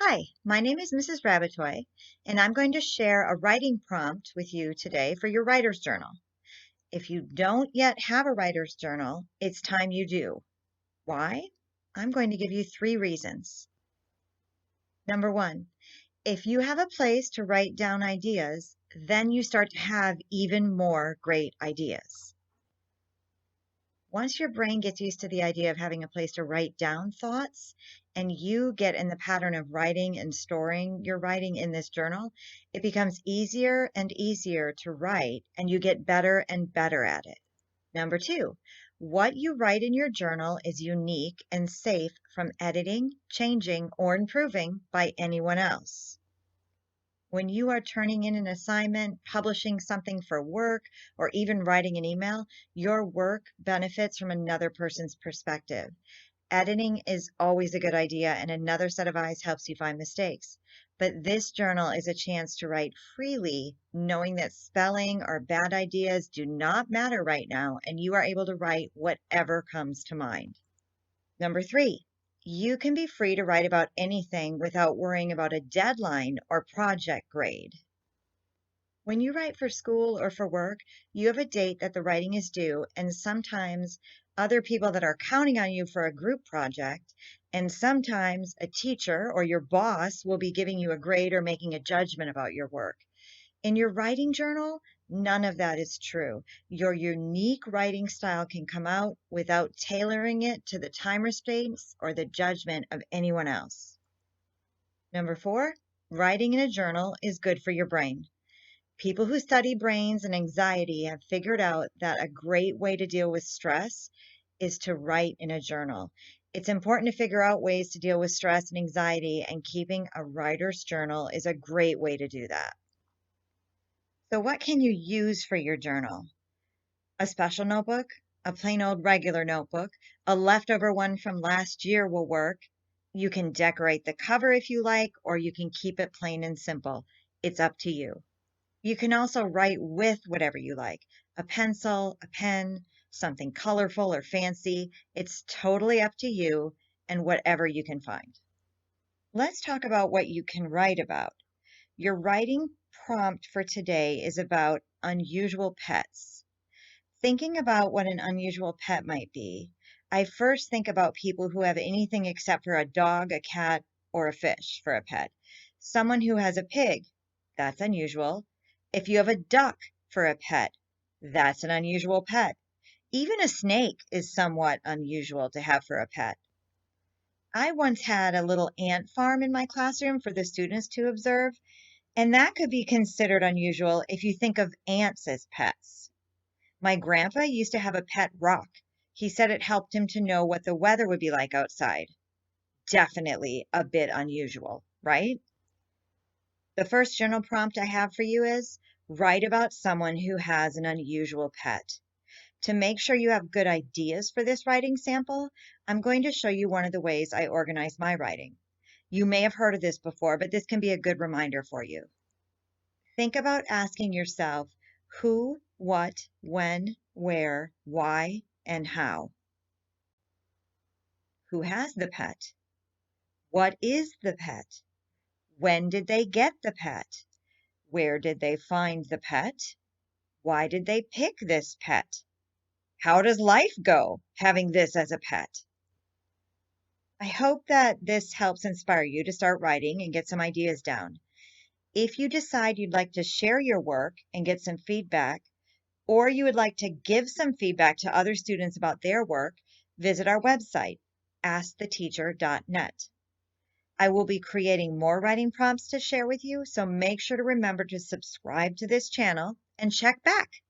Hi, my name is Mrs. Rabbitoy, and I'm going to share a writing prompt with you today for your writer's journal. If you don't yet have a writer's journal, it's time you do. Why? I'm going to give you three reasons. Number one, if you have a place to write down ideas, then you start to have even more great ideas. Once your brain gets used to the idea of having a place to write down thoughts and you get in the pattern of writing and storing your writing in this journal, it becomes easier and easier to write and you get better and better at it. Number two, what you write in your journal is unique and safe from editing, changing, or improving by anyone else. When you are turning in an assignment, publishing something for work, or even writing an email, your work benefits from another person's perspective. Editing is always a good idea, and another set of eyes helps you find mistakes. But this journal is a chance to write freely, knowing that spelling or bad ideas do not matter right now, and you are able to write whatever comes to mind. Number three, you can be free to write about anything without worrying about a deadline or project grade. When you write for school or for work, you have a date that the writing is due, and sometimes other people that are counting on you for a group project, and sometimes a teacher or your boss will be giving you a grade or making a judgment about your work. In your writing journal, none of that is true. Your unique writing style can come out without tailoring it to the time restraints or the judgment of anyone else. Number four, writing in a journal is good for your brain. People who study brains and anxiety have figured out that a great way to deal with stress is to write in a journal. It's important to figure out ways to deal with stress and anxiety, and keeping a writer's journal is a great way to do that. So, what can you use for your journal? A special notebook, a plain old regular notebook, a leftover one from last year will work. You can decorate the cover if you like, or you can keep it plain and simple. It's up to you. You can also write with whatever you like, a pencil, a pen, something colorful or fancy. It's totally up to you and whatever you can find. Let's talk about what you can write about. Your writing prompt for today is about unusual pets. Thinking about what an unusual pet might be, I first think about people who have anything except for a dog, a cat, or a fish for a pet. Someone who has a pig, that's unusual. If you have a duck for a pet, that's an unusual pet. Even a snake is somewhat unusual to have for a pet. I once had a little ant farm in my classroom for the students to observe, and that could be considered unusual if you think of ants as pets. My grandpa used to have a pet rock. He said it helped him to know what the weather would be like outside. Definitely a bit unusual, right? The first journal prompt I have for you is write about someone who has an unusual pet. To make sure you have good ideas for this writing sample, I'm going to show you one of the ways I organize my writing. You may have heard of this before, but this can be a good reminder for you. Think about asking yourself who, what, when, where, why, and how. Who has the pet? What is the pet? When did they get the pet? Where did they find the pet? Why did they pick this pet? How does life go having this as a pet? I hope that this helps inspire you to start writing and get some ideas down. If you decide you'd like to share your work and get some feedback, or you would like to give some feedback to other students about their work, visit our website, asktheteacher.net. I will be creating more writing prompts to share with you, so make sure to remember to subscribe to this channel and check back.